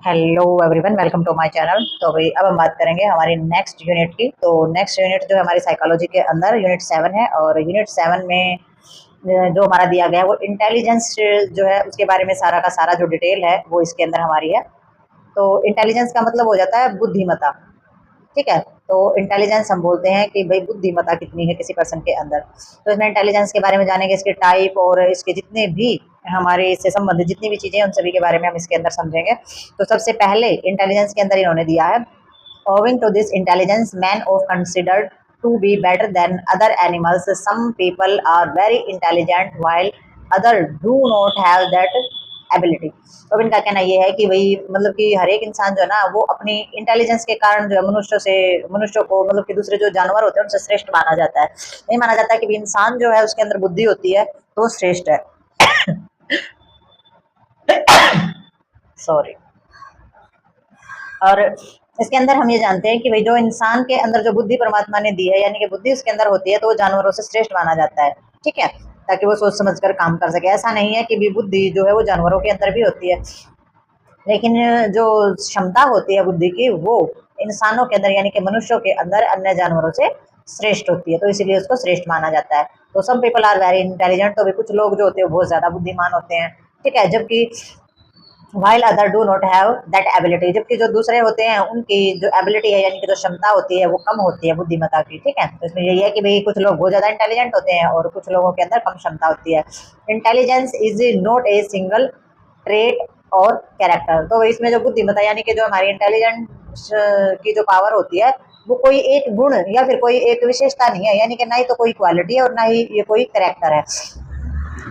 Hello everyone, welcome to my channel. तो भाई अब हम बात करेंगे हमारी नेक्स्ट यूनिट की। तो नेक्स्ट यूनिट जो है हमारी साइकोलॉजी के अंदर यूनिट 7 है, और यूनिट 7 में जो हमारा दिया गया है वो इंटेलिजेंस जो है उसके बारे में सारा का सारा जो डिटेल है वो इसके अंदर हमारी है। तो इंटेलिजेंस का मतलब हो जाता है बुद्धिमत्ता। ठीक है। तो इंटेलिजेंस हम बोलते हैं कि भाई बुद्धिमत्ता कितनी है किसी पर्सन के अंदर। तो इसमें इंटेलिजेंस के बारे में जानेंगे, इसके टाइप और इसके जितने भी हमारे इससे संबंधित जितनी भी चीज़ें हैं उन सभी के बारे में हम इसके अंदर समझेंगे। तो सबसे पहले इंटेलिजेंस के अंदर इन्होंने दिया है, owing to this intelligence man of considered to be better than other animals, some people are very intelligent while other do not have that ability. तो इनका कहना ये है कि भाई मतलब कि हर एक इंसान जो है ना वो अपनी इंटेलिजेंस के कारण जो है मनुष्यों को मतलब कि दूसरे जो जानवर होते हैं उनसे श्रेष्ठ माना जाता है। नहीं माना जाता कि भी इंसान जो है उसके अंदर बुद्धि होती है तो श्रेष्ठ है। सॉरी। और इसके अंदर हम ये जानते हैं कि भाई जो इंसान के अंदर जो बुद्धि परमात्मा ने दी है, यानी कि बुद्धि उसके अंदर होती है, तो वो जानवरों से श्रेष्ठ माना जाता है। ठीक है। ताकि वो सोच समझ कर काम कर सके। ऐसा नहीं है कि भी बुद्धि जो है वो जानवरों के अंदर भी होती है, लेकिन जो क्षमता होती है बुद्धि की वो इंसानों के अंदर यानी कि मनुष्यों के अंदर अन्य जानवरों से श्रेष्ठ होती है, तो इसीलिए उसको श्रेष्ठ माना जाता है। तो some people are very intelligent, तो भी कुछ लोग जो होते हैं बहुत ज्यादा बुद्धिमान होते हैं। ठीक है। जबकि while other do not have that ability, जबकि जो दूसरे होते हैं उनकी जो एबिलिटी है यानी कि जो क्षमता होती है वो कम होती है बुद्धिमत्ता की। ठीक है। तो इसमें यही है कि भाई कुछ लोग बहुत ज्यादा इंटेलिजेंट होते हैं और कुछ लोगों के अंदर कम क्षमता होती है। Intelligence is not a single trait और कैरेक्टर। तो इसमें जो बुद्धिमत्ता यानी कि जो हमारी इंटेलिजेंस की जो पावर होती है वो कोई एक गुण या फिर कोई एक विशेषता नहीं है, यानी कि ना ही तो कोई क्वालिटी है और ना ही ये कोई कैरेक्टर है।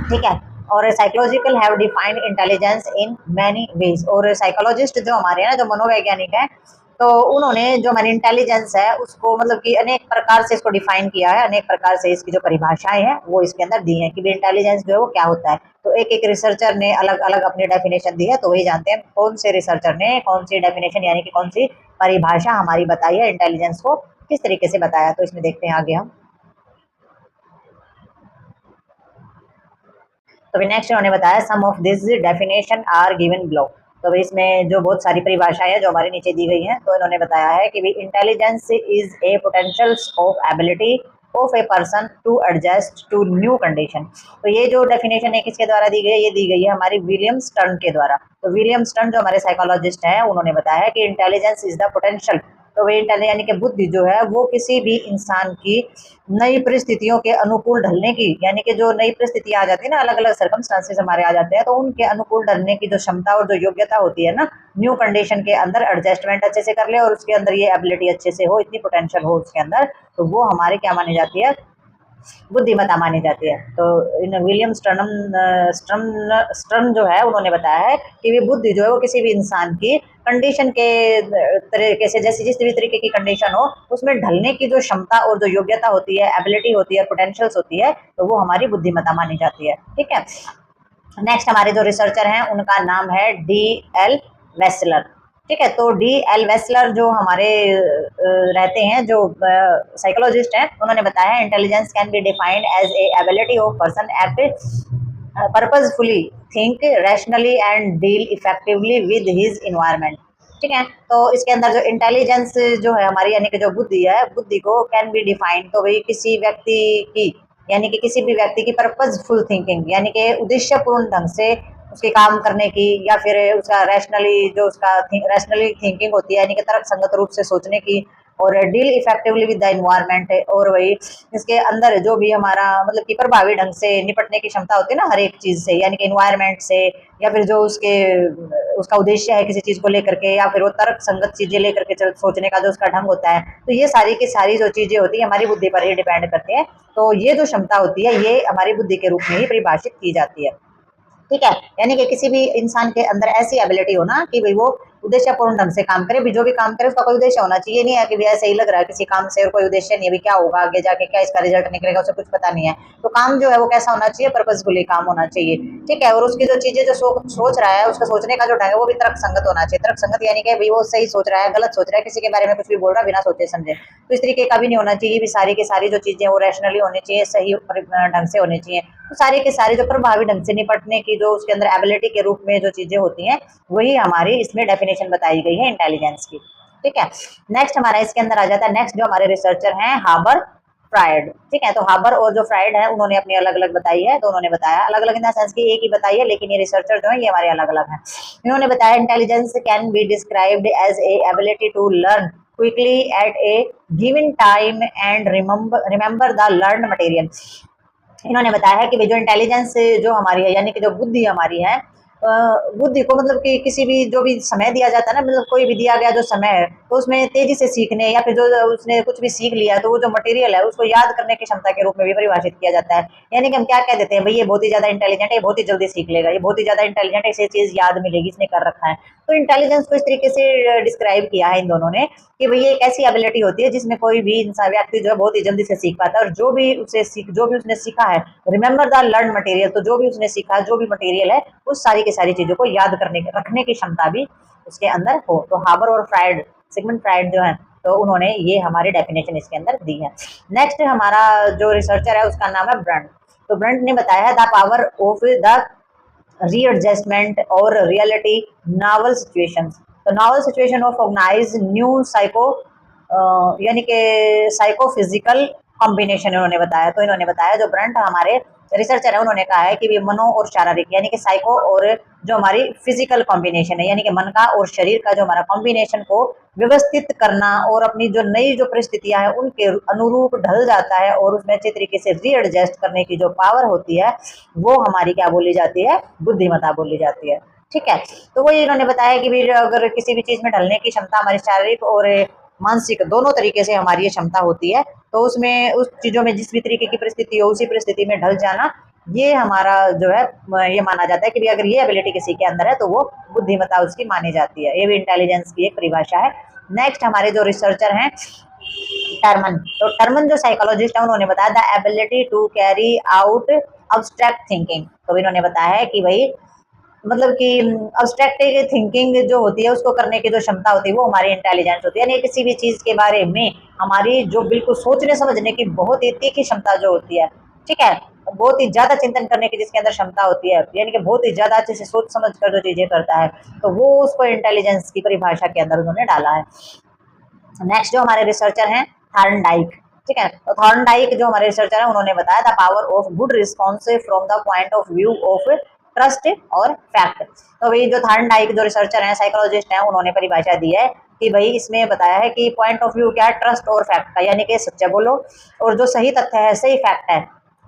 ठीक है। और psychological have defined intelligence in many ways. और साइकोलॉजिस्ट जो हमारे हैं ना, जो मनोवैज्ञानिक हैं, तो उन्होंने जो हमारी इंटेलिजेंस है उसको मतलब कि अनेक प्रकार से इसको डिफाइन किया है, अनेक प्रकार से इसकी जो परिभाषाएं हैं वो इसके अंदर दी हैं कि इंटेलिजेंस जो है वो क्या होता है। तो एक एक रिसर्चर ने अलग अलग अपनी डेफिनेशन दी है, तो वही जानते हैं कौन से रिसर्चर ने कौन सी डेफिनेशन यानी कि कौन सी परिभाषा हमारी बताई है, इंटेलिजेंस को किस तरीके से बताया। तो इसमें देखते हैं आगे हम। तो नेक्स्ट उन्होंने बताया some of this definition are given below. तो इसमें जो बहुत सारी परिभाषाएं हैं जो हमारे नीचे दी गई हैं, तो इन्होंने बताया है कि intelligence is a potential of ability of a person to adjust to new condition. तो ये जो डेफिनेशन है किसके द्वारा दी गई है, ये दी गई है हमारी विलियम स्टर्न के द्वारा। तो विलियम स्टर्न जो हमारे साइकोलॉजिस्ट हैं उन्होंने बताया है कि इंटेलिजेंस इज द पोटेंशियल। तो वे इंटेलिजेंस यानी कि बुद्धि जो है वो किसी भी इंसान की नई परिस्थितियों के अनुकूल ढलने की, यानी कि जो नई परिस्थितियां आ जाती है ना, अलग अलग सर्कमस्टांसेस हमारे आ जाते हैं, तो उनके अनुकूल ढलने की जो क्षमता और जो योग्यता होती है ना, न्यू कंडीशन के अंदर एडजस्टमेंट अच्छे से कर ले और उसके अंदर ये एबिलिटी अच्छे से हो, इतनी पोटेंशियल हो उसके अंदर, तो वो हमारी क्या मानी जाती है, बुद्धिमत्ता मानी जाती है। तो इन विलियम स्टर्न जो है उन्होंने बताया है कि बुद्धि जो है वो किसी भी इंसान की कंडीशन के तरीके से, जैसे जिस भी तरीके की कंडीशन हो उसमें ढलने की जो क्षमता और जो योग्यता होती है, एबिलिटी होती है, पोटेंशियल्स होती है, तो वो हमारी बुद्धिमत्ता मानी जाती है। ठीक है। नेक्स्ट हमारे जो रिसर्चर हैं उनका नाम है डी एल वेस्लर। ठीक है। तो डी एल वेस्लर जो हमारे रहते हैं, जो साइकोलॉजिस्ट हैं, उन्होंने बताया intelligence can be defined as a ability of person act purposefully, think rationally and deal effectively with his environment. ठीक है। तो इसके अंदर जो इंटेलिजेंस जो है हमारी यानी कि जो बुद्धि है, बुद्धि को कैन बी डिफाइंड, तो भाई किसी व्यक्ति की यानी कि किसी भी व्यक्ति की पर्पजफुल थिंकिंग यानी कि उद्देश्यपूर्ण ढंग से उसके काम करने की, या फिर उसका रैशनली जो उसका रैशनली थिंकिंग होती है यानी कि तर्क संगत रूप से सोचने की, और deal effectively with the environment है। और वही इसके अंदर जो भी हमारा मतलब कि प्रभावी ढंग से निपटने की क्षमता होती है ना हर एक चीज से, यानी कि इन्वायरमेंट से, या फिर जो उसका उद्देश्य है किसी चीज को लेकर के, या फिर वो तर्क संगत चीजें लेकर के सोचने का जो उसका ढंग होता है, तो ये सारी की सारी जो चीजें होती है हमारी बुद्धि पर ही डिपेंड करती है। तो ये जो क्षमता होती है ये हमारी बुद्धि के रूप में ही परिभाषित की जाती है। ठीक है। यानी कि किसी भी इंसान के अंदर ऐसी एबिलिटी हो ना कि भाई वो उद्देश्यपूर्ण ढंग से काम करे, भी जो भी काम करे उसका कोई उद्देश्य होना चाहिए, नहीं है कि भी ऐसे ही लग रहा है किसी काम से और कोई उद्देश्य नहीं है, भी क्या होगा आगे जाके, क्या इसका रिजल्ट निकलेगा उसे कुछ पता नहीं है। तो काम जो है वो कैसा होना चाहिए, पर्पजफुली काम होना चाहिए। ठीक है। और उसकी जो चीजें जो सोच रहा है उसका सोचने का जो ढंग है वो भी तर्क संगत होना चाहिए। तर्क संगत यानी कि भाई वो सही सोच रहा है, गलत सोच रहा है, किसी के बारे में कुछ भी बोल रहा है बिना सोचे समझे, तो इस तरीके का भी नहीं होना चाहिए। भी सारी की सारी जो चीजें वो रैशनली होनी चाहिए, सही ढंग से होनी चाहिए। तो सारी के सारी जो प्रभावी ढंग से निपटने की जो उसके अंदर एबिलिटी के रूप में जो चीजें होती हैं वही हमारी इसमें डेफिनेशन डेफिनेशन बताई गई है इंटेलिजेंस की। ठीक है, नेक्स्ट हमारा इसके अंदर आ जाता है, नेक्स्ट जो हमारे रिसर्चर हैं हाबर फ्राइड। ठीक है, तो हाबर और जो फ्राइड है उन्होंने अपनी अलग अलग बताई है। तो उन्होंने बताया अलग अलग इन द सेंस की एक ही बताई है, लेकिन ये रिसर्चर जो है ये हमारे अलग अलग हैं। इन्होंने बताया intelligence can be described as a ability to learn quickly at a given time and remember the learn material. इन्होंने बताया है कि जो इंटेलिजेंस जो हमारी है, यानी कि जो बुद्धि हमारी है, बुद्धि को मतलब कि किसी भी जो भी समय दिया जाता है ना, मतलब कोई भी दिया गया जो समय है, तो उसमें तेजी से सीखने या फिर जो उसने कुछ भी सीख लिया तो वो जो मटेरियल है उसको याद करने की क्षमता के रूप में भी परिभाषित किया जाता है। यानी कि हम क्या कह देते हैं, भाई ये बहुत ही ज्यादा इंटेलिजेंट है, ये बहुत ही जल्दी सीख लेगा, ये बहुत ही ज्यादा इंटेलिजेंट है, इसे चीज याद मिलेगी, इसने कर रखा है। तो इंटेलिजेंस को इस तरीके से डिस्क्राइब किया है इन दोनों ने कि भाई ये एक ऐसी एबिलिटी होती है जिसमें कोई भी इंसान व्यक्ति जो है बहुत ही जल्दी से सीख पाता है, और जो भी उसने सीखा है, रिमेंबर द लर्न मटेरियल, तो जो भी उसने सीखा है, जो भी मटेरियल है, उस सारी की सारी चीजों को याद करने रखने की क्षमता भी उसके अंदर हो। तो हाबर और फ्राइड, सिगमंड फ्राइड जो है, तो उन्होंने ये हमारी डेफिनेशन इसके अंदर दी है। नेक्स्ट हमारा जो रिसर्चर है उसका नाम है ब्रंट। तो ब्रंट ने बताया है the power of the readjustment और रियलिटी नॉवल सिचुएशंस। तो novel situation of organize new psycho यानी कि साइकोफिजिकल कॉम्बिनेशन इन्होंने बताया। तो इन्होंने बताया, जो ब्रंट हमारे रिसर्चर है उन्होंने कहा है कि भी मनो और शारीरिक यानी कि साइको और जो हमारी फिजिकल कॉम्बिनेशन है, यानी कि मन का और शरीर का जो हमारा कॉम्बिनेशन को व्यवस्थित करना और अपनी जो नई जो परिस्थितियां हैं उनके अनुरूप ढल जाता है और उसमें अच्छे तरीके से रीएडजस्ट करने की जो पावर होती है वो हमारी क्या बोली जाती है, बुद्धिमत्ता बोली जाती है। ठीक है, तो वही इन्होंने बताया कि भी अगर किसी भी चीज में ढलने की क्षमता हमारी शारीरिक और मानसिक दोनों तरीके से हमारी ये क्षमता होती है, तो उसमें उस चीजों में जिस भी तरीके की परिस्थिति हो उसी परिस्थिति में ढल जाना, ये हमारा जो है ये माना जाता है कि भी अगर ये एबिलिटी किसी के अंदर है तो वो बुद्धिमत्ता उसकी मानी जाती है। ये भी इंटेलिजेंस की एक परिभाषा है। नेक्स्ट हमारे जो रिसर्चर हैं टर्मन। तो टर्मन जो साइकोलॉजिस्ट है उन्होंने बताया the ability to carry out abstract thinking. तो इन्होंने बताया है कि भाई मतलब कि अब्स्ट्रैक्ट थिंकिंग जो होती है उसको करने की जो क्षमता होती है वो हमारी इंटेलिजेंस होती है। यानी किसी भी चीज के बारे में हमारी जो बिल्कुल सोचने समझने की बहुत ही तीखी क्षमता जो होती है, ठीक है, बहुत ही ज्यादा चिंतन करने की जिसके अंदर क्षमता होती है, यानी कि बहुत ही ज्यादा अच्छे से सोच समझ कर जो चीजें करता है, तो वो उसको इंटेलिजेंस की परिभाषा के अंदर उन्होंने डाला है। नेक्स्ट जो हमारे रिसर्चर हैं थॉर्नडाइक। ठीक है, तो थॉर्नडाइक जो हमारे रिसर्चर हैं उन्होंने बताया the power of good response from the point of view of trust और फैक्ट। तो भाई जो थॉर्नडाइक जो रिसर्चर हैं साइकोलॉजिस्ट हैं उन्होंने परिभाषा दी है कि भाई इसमें बताया है कि पॉइंट ऑफ व्यू क्या है, ट्रस्ट और फैक्ट का, यानी कि सच्चा बोलो और जो सही तथ्य है, सही फैक्ट है,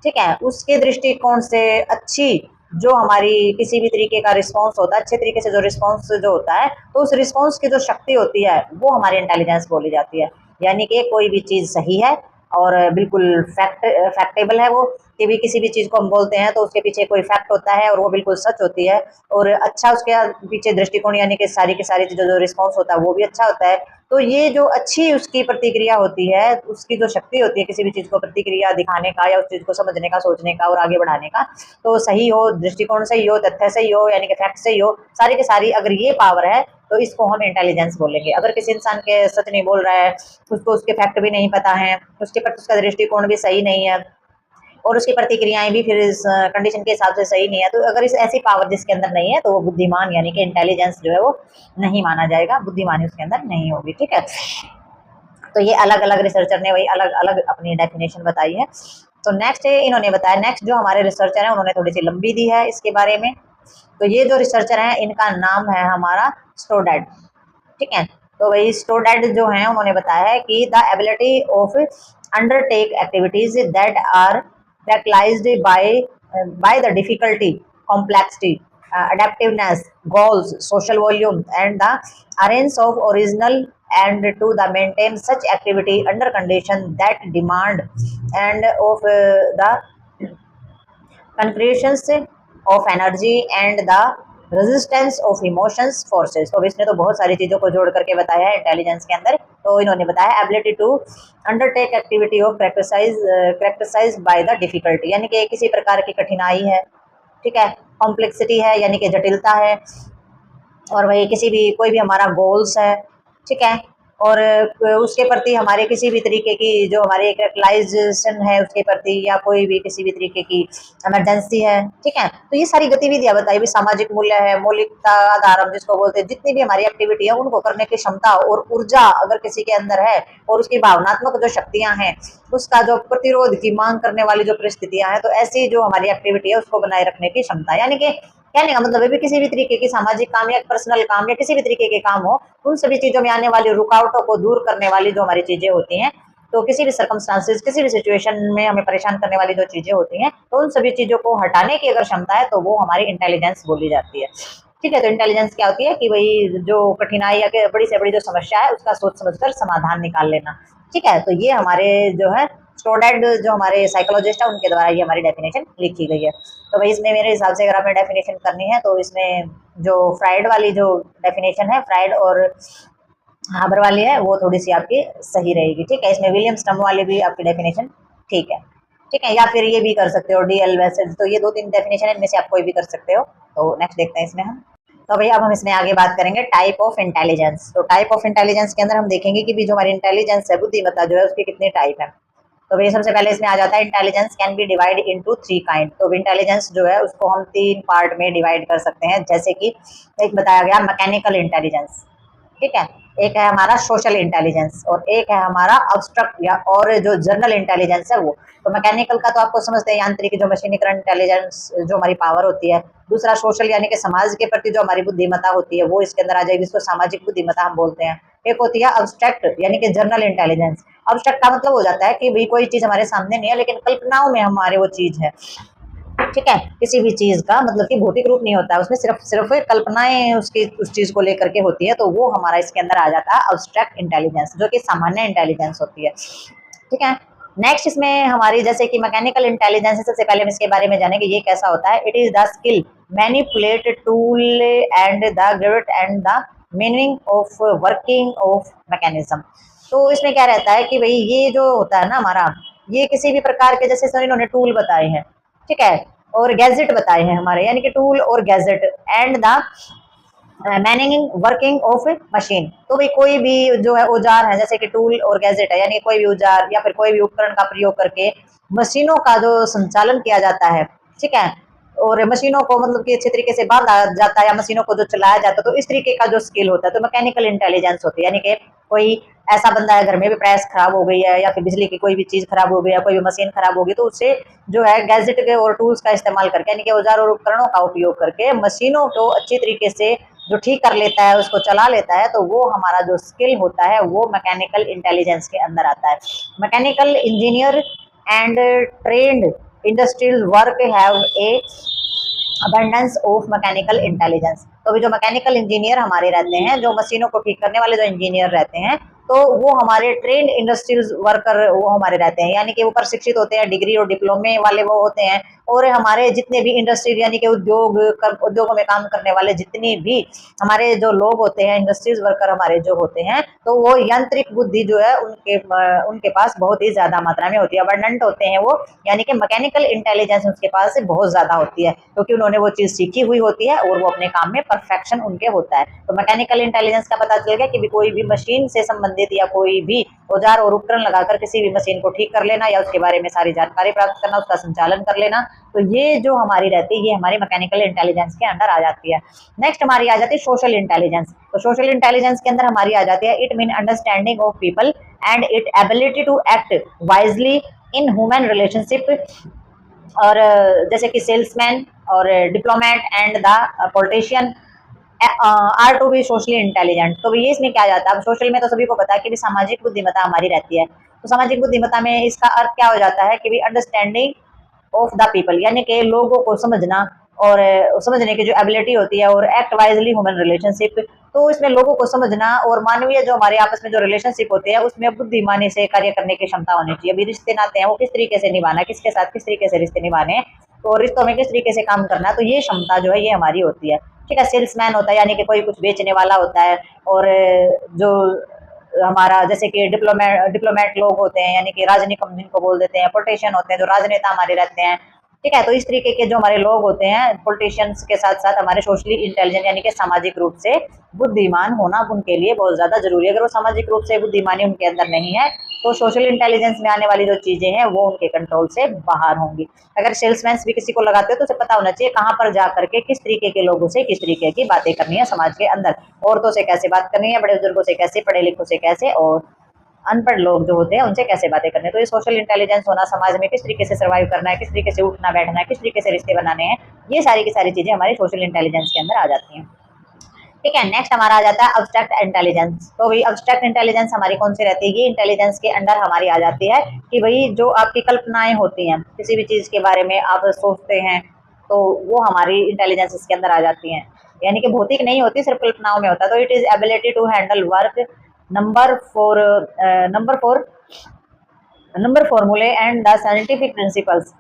ठीक है, उसके दृष्टिकोण से अच्छी जो हमारी किसी भी तरीके का रिस्पॉन्स होता है, अच्छे तरीके से जो रिस्पॉन्स जो होता है, तो उस रिस्पॉन्स की जो शक्ति होती है वो हमारी इंटेलिजेंस बोली जाती है। यानी कि कोई भी चीज सही है और बिल्कुल फैक्टेबल है वो, कि भी किसी भी चीज को हम बोलते हैं तो उसके पीछे कोई फैक्ट होता है और वो बिल्कुल सच होती है, और अच्छा उसके पीछे दृष्टिकोण यानी कि सारी की सारी चीजों जो रिस्पॉन्स होता है वो भी अच्छा होता है। तो ये जो अच्छी उसकी प्रतिक्रिया होती है, उसकी जो शक्ति होती है किसी भी चीज को प्रतिक्रिया दिखाने का या उस चीज को समझने का, सोचने का और आगे बढ़ाने का, तो सही हो, दृष्टिकोण सही हो, तथ्य सही हो, यानी कि फैक्ट सही हो, सारी की सारी अगर ये पावर है तो इसको हम इंटेलिजेंस बोलेंगे। अगर किसी इंसान के सच नहीं बोल रहा है, उसको उसके फैक्ट भी नहीं पता है, उसके प्रति उसका दृष्टिकोण भी सही नहीं है और उसकी प्रतिक्रियाएं भी फिर इस कंडीशन के हिसाब से सही नहीं है, तो अगर इस ऐसी पावर जिसके अंदर नहीं है तो वो बुद्धिमान यानी कि इंटेलिजेंस जो है वो नहीं माना जाएगा, बुद्धिमानी उसके अंदर नहीं होगी। ठीक है, तो ये अलग अलग रिसर्चर ने वही अलग अलग अपनी डेफिनेशन बताई है। तो नेक्स्ट इन्होंने बताया, नेक्स्ट जो हमारे रिसर्चर हैं उन्होंने थोड़ी सी लंबी दी है इसके बारे में। तो ये जो रिसर्चर हैं इनका नाम है हमारा स्टोडेड। ठीक है, तो वही स्टोडेड जो हैं उन्होंने बताया है कि the ability of undertake activities that are characterized by the difficulty, complexity, adaptiveness, goals, social volume, and the arrange of original and to the maintain such activity under condition that demand and of the concretions of energy and the resistance of emotions forces. तो इसने तो बहुत सारी चीज़ों को जोड़ करके बताया है इंटेलिजेंस के अंदर। तो इन्होंने बताया ability to undertake activity of characterize by the difficulty, यानी कि किसी प्रकार की कठिनाई है, ठीक है, कॉम्प्लेक्सिटी है यानी कि जटिलता है, और वही किसी भी कोई भी हमारा गोल्स है, ठीक है, और उसके प्रति हमारे किसी भी तरीके की जो हमारी एक रेगुलाइजेशन है उसके प्रति, या कोई भी किसी भी तरीके की इमरजेंसी है, ठीक है। तो ये सारी गतिविधियां बताई भी सामाजिक मूल्य है, मौलिकता आधार हम जिसको बोलते हैं, जितनी भी हमारी एक्टिविटी है उनको करने की क्षमता और ऊर्जा अगर किसी के अंदर है, और उसकी भावनात्मक जो शक्तियां हैं, उसका जो प्रतिरोध की मांग करने वाली जो परिस्थितियां हैं, तो ऐसी जो हमारी एक्टिविटी है उसको बनाए रखने की क्षमता, यानी कि कहने का मतलब है भी किसी भी तरीके की सामाजिक काम या पर्सनल काम या किसी भी तरीके के काम हो, उन सभी चीजों में आने वाली रुकावटों को दूर करने वाली जो हमारी चीजें होती हैं, तो किसी भी सर्कमस्टांसेस, किसी भी सिचुएशन में हमें परेशान करने वाली जो चीजें होती हैं, तो उन सभी चीजों को हटाने की अगर क्षमता है तो वो हमारी इंटेलिजेंस बोली जाती है। ठीक है, तो इंटेलिजेंस क्या होती है कि भाई जो कठिनाई या बड़ी से बड़ी जो समस्या है उसका सोच समझकर समाधान निकाल लेना। ठीक है, तो ये हमारे जो है स्टोडेंट जो हमारे साइकोलॉजिस्ट है उनके द्वारा ये हमारी डेफिनेशन लिखी गई है। तो भाई इसमें मेरे हिसाब से अगर आपने डेफिनेशन करनी है तो इसमें जो फ्राइड वाली जो डेफिनेशन है, फ्राइड और हाबर वाली है, वो थोड़ी सी आपकी सही रहेगी। ठीक है, इसमें विलियम स्टम वाली भी आपकी डेफिनेशन ठीक है। ठीक है, या फिर ये भी कर सकते हो डीएल वैसे, तो ये दो तीन डेफिनेशन है, इनमें से आप कोई भी कर सकते हो। तो नेक्स्ट देखते हैं इसमें हम। तो भैया अब हम इसमें आगे बात करेंगे टाइप ऑफ इंटेलिजेंस। तो टाइप ऑफ इंटेलिजेंस के अंदर हम देखेंगे कि भी जो हमारी इंटेलिजेंस है, बुद्धिमत्ता जो है, उसकी कितने टाइप है। तो भैया सबसे पहले इसमें आ जाता है intelligence can B divide into 3 kind. तो इंटेलिजेंस जो है उसको हम 3 पार्ट में डिवाइड कर सकते हैं, जैसे कि एक बताया गया मैकेनिकल इंटेलिजेंस, ठीक है, एक है हमारा सोशल इंटेलिजेंस, और एक है हमारा अब्स्ट्रक्ट या और जो जनरल इंटेलिजेंस है वो। तो मैकेनिकल का तो आपको समझते हैं, यांत्रिक जो मशीनीकरण इंटेलिजेंस जो हमारी पावर होती है। दूसरा सोशल यानी कि समाज के प्रति जो हमारी बुद्धिमत्ता होती है वो इसके अंदर आ जाएगी, इसको सामाजिक बुद्धिमत्ता हम बोलते हैं। एक होती है अब्स्ट्रैक्ट यानी कि जनरल इंटेलिजेंस। अब्स्ट्रैक्ट का मतलब हो जाता है कि भाई कोई चीज हमारे सामने नहीं है लेकिन कल्पनाओं में हमारे वो चीज है। ठीक है, किसी भी चीज का मतलब कि भौतिक रूप नहीं होता है, उसमें सिर्फ सिर्फ कल्पनाएं उसकी उस चीज को लेकर के होती है, तो वो हमारा इसके अंदर आ जाता है अब्स्ट्रैक्ट इंटेलिजेंस, जो कि सामान्य इंटेलिजेंस होती है। ठीक है, नेक्स्ट इसमें हमारी जैसे कि मैकेनिकल इंटेलिजेंस है, सबसे पहले हम इसके बारे में जाने कि ये कैसा होता है। It is the skill manipulate tool and the gravity and the meaning of working of mechanism. तो इसमें क्या रहता है कि भाई ये जो होता है ना हमारा, ये किसी भी प्रकार के, जैसे सर इन्होंने टूल बताए हैं, ठीक है, और गैजेट बताए हैं हमारे, यानी कि टूल और gadget and the managing working of machine. तो भाई कोई भी जो है औजार है, जैसे कि टूल और गैजेट है, यानी कोई भी औजार या फिर कोई भी उपकरण का प्रयोग करके मशीनों का जो संचालन किया जाता है, ठीक है, और मशीनों को मतलब कि अच्छे तरीके से बांधा जाता है या मशीनों को जो चलाया जाता है, तो इस तरीके का जो स्किल होता है तो मैकेनिकल इंटेलिजेंस होती है। यानी कि कोई ऐसा बंदा है घर में भी प्रेस खराब हो गई है या फिर बिजली की कोई भी चीज खराब हो गई है, कोई भी मशीन खराब होगी, तो उससे जो है गैजेट के और टूल्स का इस्तेमाल करके, यानी कि औजार और उपकरणों का उपयोग करके मशीनों को अच्छी तरीके से जो ठीक कर लेता है, उसको चला लेता है, तो वो हमारा जो स्किल होता है वो मैकेनिकल इंटेलिजेंस के अंदर आता है। Mechanical engineer and trend industrial work have a abundance of mechanical intelligence. तो अभी जो मैकेनिकल इंजीनियर हमारे रहते हैं, जो मशीनों को ठीक करने वाले जो इंजीनियर रहते हैं, तो वो हमारे ट्रेंड इंडस्ट्रीज वर्कर वो हमारे रहते हैं, यानी कि वो प्रशिक्षित होते हैं, डिग्री और डिप्लोमे वाले वो होते हैं। और हमारे जितने भी इंडस्ट्री यानी कि उद्योगों में काम करने वाले जितनी भी हमारे जो लोग होते हैं, इंडस्ट्रीज वर्कर हमारे जो होते हैं, तो वो यांत्रिक बुद्धि जो है उनके पास बहुत ही ज्यादा मात्रा में होती है, अबंडेंट होते हैं वो, यानी कि मैकेनिकल इंटेलिजेंस उसके पास बहुत ज्यादा होती है, क्योंकि उन्होंने वो चीज सीखी हुई होती है और वो अपने काम में परफेक्शन उनके होता है। तो मैकेनिकल इंटेलिजेंस का पता चल गया कि भी कोई भी मशीन से संबंधित या कोई भी औजार और उपकरण लगाकर किसी भी मशीन को ठीक कर लेना या उसके बारे में सारी जानकारी प्राप्त करना, उसका संचालन कर लेना, तो ये जो हमारी रहती है ये हमारी मैकेनिकल इंटेलिजेंस के अंदर आ जाती है। नेक्स्ट हमारी आ जाती है सोशल इंटेलिजेंस। तो सोशल इंटेलिजेंस के अंदर हमारी आ जाती है it mean understanding of people and it ability to act wisely in human relationship, और जैसे कि सेल्समैन और diplomat and the politician are to be socially intelligent. तो ये इसमें क्या जाता है, अब सोशल में तो सभी को पता है कि भी सामाजिक बुद्धिमत्ता हमारी रहती है। तो सामाजिक बुद्धिमत्ता में इसका अर्थ क्या हो जाता है कि भी अंडरस्टैंडिंग ऑफ द पीपल, यानी कि लोगों को समझना और समझने की जो एबिलिटी होती है, और एक्ट वाइजली ह्यूमन रिलेशनशिप, तो इसमें लोगों को समझना और मानवीय जो हमारे आपस में जो रिलेशनशिप होते हैं उसमें बुद्धिमानी से कार्य करने की क्षमता होनी चाहिए। अभी रिश्ते नाते हैं वो किस तरीके से निभाना, किसके साथ किस तरीके से रिश्ते निभाने, तो रिश्तों में किस तरीके से काम करना, तो ये क्षमता जो है ये हमारी होती है। ठीक है, सेल्समैन होता है यानी कि कोई कुछ बेचने वाला होता है, और जो हमारा जैसे कि डिप्लोमेट लोग होते हैं, यानी कि राजनीतिक जिनको बोल देते हैं, पॉलिटिशियन होते हैं जो राजनेता हमारे रहते हैं, ठीक है। तो इस तरीके के जो हमारे लोग होते हैं पॉलिटिशियंस के साथ साथ हमारे सोशली इंटेलिजेंट यानी कि सामाजिक रूप से बुद्धिमान होना उनके लिए बहुत ज्यादा जरूरी है। अगर वो सामाजिक रूप से बुद्धिमानी उनके अंदर नहीं है तो सोशल इंटेलिजेंस में आने वाली जो चीजें हैं वो उनके कंट्रोल से बाहर होंगी। अगर सेल्समैन भी किसी को लगाते हो तो उसे पता होना चाहिए कहाँ पर जा करके किस तरीके के लोगों से किस तरीके की बातें करनी है समाज के अंदर, औरतों से कैसे बात करनी है, बड़े बुजुर्गों से कैसे, पढ़े लिखों से कैसे, और अनपढ़ लोग जो होते हैं उनसे कैसे बातें करनी है। तो ये सोशल इंटेलिजेंस होना, समाज में किस तरीके से सर्वाइव करना है, किस तरीके से उठना बैठना है, किस तरीके से रिश्ते बनाने हैं, ये सारी की सारी चीजें हमारी सोशल इंटेलिजेंस के अंदर आ जाती हैं। ठीक है। नेक्स्ट हमारा आ जाता है अब्स्ट्रैक्ट इंटेलिजेंस। तो भाई अब्स्ट्रैक्ट इंटेलिजेंस हमारी कौन सी रहती है? ये इंटेलिजेंस के अंडर हमारी आ जाती है कि भाई जो आपकी कल्पनाएं होती हैं किसी भी चीज के बारे में आप सोचते हैं तो वो हमारी इंटेलिजेंस इसके अंदर आ जाती हैं, यानी कि भौतिक नहीं होती, सिर्फ कल्पनाओं में होता है। तो it is ability to handle work, number four number formulae and the scientific principles.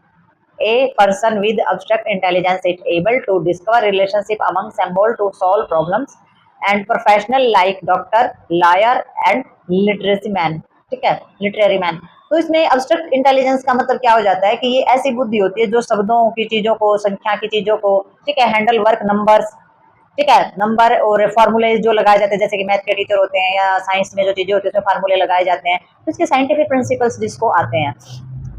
A person with abstract intelligence is able to discover relationship among symbol to solve problems and professional like doctor, lawyer and literacy man. ठीक है, literary man. तो इसमें abstract intelligence का मतलब क्या हो जाता है कि ये ऐसी बुद्धि होती है जो शब्दों की चीजों को, संख्या की चीजों को, ठीक है, हैंडल वर्क, नंबर्स, ठीक है, नंबर और फार्मूले जो लगाए जाते हैं, जैसे कि मैथ के टीचर होते हैं या साइंस में जो चीजें होती है उसमें फार्मूले लगाए जाते हैं, तो इसके साइंटिफिक प्रिंसिपल्स जिसको आते हैं।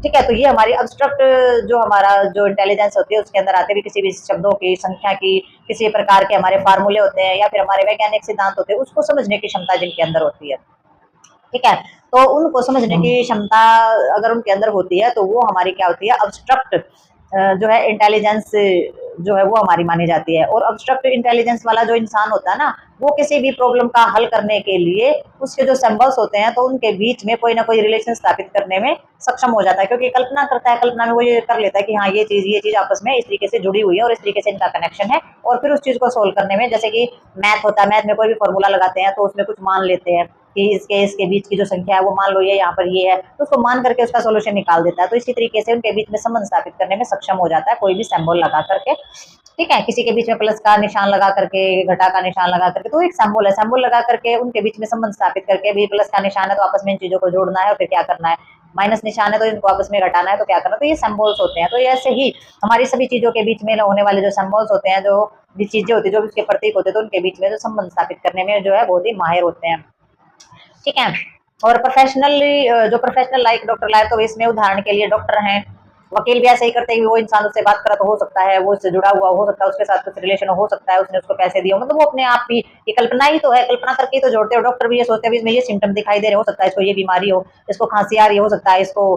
ठीक है। तो ये हमारी अब्स्ट्रक्ट जो हमारा जो इंटेलिजेंस होती है उसके अंदर आते भी किसी भी शब्दों की, संख्या की, किसी प्रकार के हमारे फार्मूले होते हैं या फिर हमारे वैज्ञानिक सिद्धांत होते हैं, उसको समझने की क्षमता जिनके अंदर होती है। ठीक है। तो उनको समझने की क्षमता अगर उनके अंदर होती है तो वो हमारी क्या होती है? अब्स्ट्रक्ट जो है इंटेलिजेंस जो है वो हमारी मानी जाती है। और अब्स्ट्रक्ट इंटेलिजेंस वाला जो इंसान होता है ना, वो किसी भी प्रॉब्लम का हल करने के लिए उसके जो सिंबल्स होते हैं तो उनके बीच में कोई ना कोई रिलेशन स्थापित करने में सक्षम हो जाता है, क्योंकि कल्पना करता है, कल्पना में वो ये कर लेता है कि हाँ ये चीज आपस में इस तरीके से जुड़ी हुई है और इस तरीके से इनका कनेक्शन है, और फिर उस चीज को सोल्व करने में, जैसे कि मैथ होता है, मैथ में कोई भी फॉर्मूला लगाते हैं तो उसमें कुछ मान लेते हैं कि इसके बीच की जो संख्या है वो मान लो ये यहाँ पर ये है, तो उसको मान करके उसका सोल्यूशन निकाल देता है। तो इसी तरीके से उनके बीच में संबंध स्थापित करने में सक्षम हो जाता है कोई भी सिंबल लगा करके। ठीक है। किसी के बीच में प्लस का निशान लगा करके, घटा का निशान लगा करके, तो एक सिंबल है, सिंबल लगा करके उनके बीच में संबंध स्थापित करके, भी प्लस का निशान है तो आपस में इन चीजों को जोड़ना है और फिर क्या करना है, माइनस निशान है तो इनको आपस में घटाना है तो क्या करना है, तो ये सिंबल्स होते हैं। तो ऐसे ही हमारी सभी चीजों के बीच में होने वाले जो सिंबल्स होते हैं, जो भी चीजें होती है, जो भी उसके प्रतीक होते हैं, तो उनके बीच में जो संबंध स्थापित करने में जो है बहुत ही माहिर होते हैं। ठीक है। और प्रोफेशनली जो प्रोफेशनल लाइक डॉक्टर लाइफ, तो इसमें उदाहरण के लिए डॉक्टर हैं, वकील भी ऐसे ही करते हैं कि वो इंसान उससे बात करा तो हो सकता है वो उससे जुड़ा हुआ हो सकता है, उसके साथ कुछ रिलेशन हो सकता है, उसने उसको पैसे दिए, मतलब वो अपने आप ही, ये कल्पना ही तो है, कल्पना करके तो जोड़ते हो। डॉक्टर भी ये सोचते हैं इसमें ये सिम्टम दिखाई दे रहे, हो सकता है इसको ये बीमारी हो, इसको खांसी आ रही हो सकता है इसको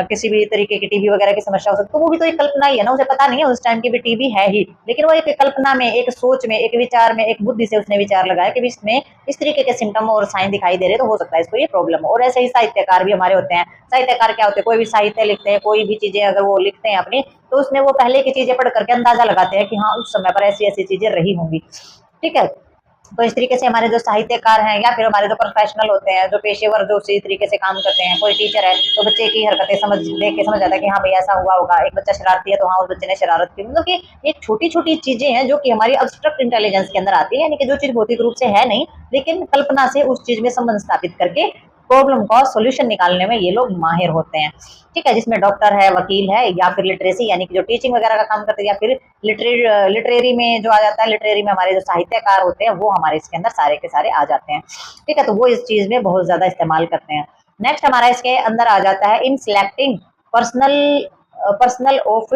किसी भी तरीके की टीबी वगैरह की समस्या हो सकती है, तो वो भी तो एक कल्पना ही है ना, उसे पता नहीं है उस टाइम की भी टीबी है ही, लेकिन वो एक कल्पना में, एक सोच में, एक विचार में, एक बुद्धि से उसने विचार लगाया कि इसमें इस तरीके के सिम्टम और साइन दिखाई दे रहे तो हो सकता है इसको ये प्रॉब्लम हो। और ऐसे ही साहित्यकार भी हमारे होते हैं। साहित्यकार क्या होते हैं? कोई भी साहित्य लिखते हैं, कोई भी चीजें अगर वो लिखते हैं अपनी, तो उसमें वो पहले की चीजें पढ़ करके अंदाजा लगाते हैं कि हाँ उस समय पर ऐसी ऐसी चीजें रही होंगी। ठीक है। तो इस तरीके से हमारे जो साहित्यकार हैं या फिर हमारे जो प्रोफेशनल होते हैं, जो पेशेवर जो उसी तरीके से काम करते हैं, कोई टीचर है तो बच्चे की हरकतें समझ देख के समझ जाता है कि हाँ भाई ऐसा हुआ होगा, एक बच्चा शरारती है तो हाँ उस बच्चे ने शरारत की, मतलब कि ये छोटी छोटी चीजें हैं जो कि हमारी अब्स्ट्रक्ट इंटेलिजेंस के अंदर आती है, यानी कि जो चीज भौतिक रूप से है नहीं, लेकिन कल्पना से उस चीज में संबंध स्थापित करके प्रॉब्लम का सॉल्यूशन निकालने में ये लोग माहिर होते हैं। ठीक है। जिसमें डॉक्टर है, वकील है, या फिर लिटरेसी यानी कि जो टीचिंग वगैरह का काम करते हैं, या फिर लिटरेरी में जो आ जाता है, लिटरेरी में हमारे जो साहित्यकार होते हैं वो हमारे इसके अंदर सारे के सारे आ जाते हैं। ठीक है। तो वो इस चीज में बहुत ज्यादा इस्तेमाल करते हैं। नेक्स्ट हमारा इसके अंदर आ जाता है in selecting personal of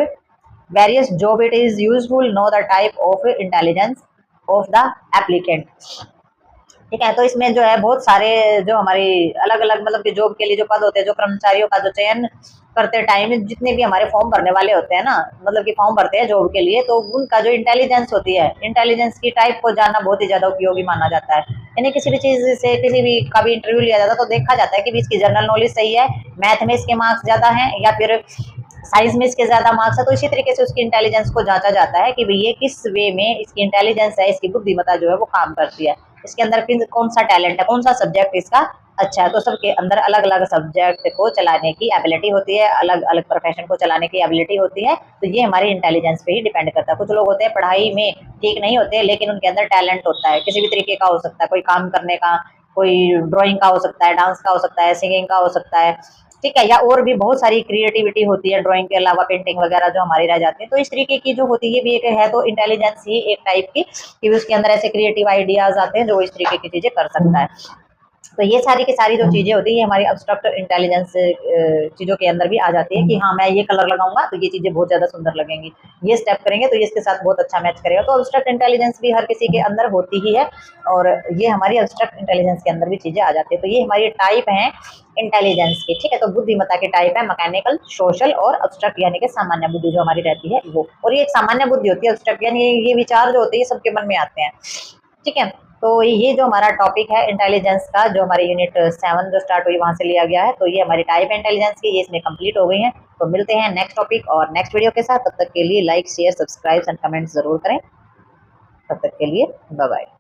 various job it is useful know the type of intelligence of the applicant. ठीक है। तो इसमें जो है बहुत सारे जो हमारी अलग अलग मतलब कि जॉब के लिए जो पद होते हैं, जो कर्मचारियों का जो चयन करते टाइम जितने भी हमारे फॉर्म भरने वाले होते हैं ना, मतलब कि फॉर्म भरते हैं जॉब के लिए, तो उनका जो इंटेलिजेंस होती है, इंटेलिजेंस की टाइप को जानना बहुत ही ज्यादा उपयोगी माना जाता है। यानी किसी भी चीज से किसी भी का भी इंटरव्यू लिया जाता है तो देखा जाता है कि इसकी जनरल नॉलेज सही है, मैथ में इसके मार्क्स ज्यादा हैं या फिर साइंस में इसके ज्यादा मार्क्स है, तो इसी तरीके से उसकी इंटेलिजेंस को जांचा जाता है कि भाई ये किस वे में इसकी इंटेलिजेंस है, इसकी बुद्धिमत्ता जो है वो काम करती है, इसके अंदर कौन सा टैलेंट है, कौन सा सब्जेक्ट इसका अच्छा है। तो सबके अंदर अलग अलग सब्जेक्ट को चलाने की एबिलिटी होती है, अलग अलग प्रोफेशन को चलाने की एबिलिटी होती है, तो ये हमारी इंटेलिजेंस पे ही डिपेंड करता है। कुछ लोग होते हैं पढ़ाई में ठीक नहीं होते लेकिन उनके अंदर टैलेंट होता है, किसी भी तरीके का हो सकता है, कोई काम करने का, कोई ड्राइंग का हो सकता है, डांस का हो सकता है, सिंगिंग का हो सकता है, ठीक है, या और भी बहुत सारी क्रिएटिविटी होती है ड्राइंग के अलावा, पेंटिंग वगैरह जो हमारी रह जाती है। तो इस तरीके की जो होती है भी एक है तो इंटेलिजेंस ही एक टाइप की, कि उसके अंदर ऐसे क्रिएटिव आइडियाज आते हैं जो इस तरीके की चीजें कर सकता है। तो ये सारी की सारी जो चीजें होती है हमारी अब्स्ट्रक्ट इंटेलिजेंस चीजों के अंदर भी आ जाती है, कि हाँ मैं ये कलर लगाऊंगा तो ये चीजें बहुत ज्यादा सुंदर लगेंगी, ये स्टेप करेंगे तो ये इसके साथ बहुत अच्छा मैच करेगा। तो अब्स्ट्रक्ट इंटेलिजेंस भी हर किसी के अंदर होती ही है, और ये हमारी अब्स्ट्रक्ट इंटेलिजेंस के अंदर भी चीजें आ जाती है। तो ये हमारी टाइप है इंटेलिजेंस की, ठीक है। तो बुद्धिमत्ता की टाइप है मैकेनिकल, सोशल और अब्स्ट्रक्ट, यानी कि सामान्य बुद्धि जो हमारी रहती है वो। और ये एक सामान्य बुद्धि होती है, अब्स्ट्रक्ट यानी ये विचार जो होते हैं सबके मन में आते हैं, ठीक है। तो ये जो हमारा टॉपिक है इंटेलिजेंस का, जो हमारी यूनिट 7 जो स्टार्ट हुई वहां से लिया गया है, तो ये हमारी टाइप है इंटेलिजेंस की, ये इसमें कंप्लीट हो गई है। तो मिलते हैं नेक्स्ट टॉपिक और नेक्स्ट वीडियो के साथ, तब तक के लिए like share subscribe and comment जरूर करें। तब तक के लिए बाय बाय।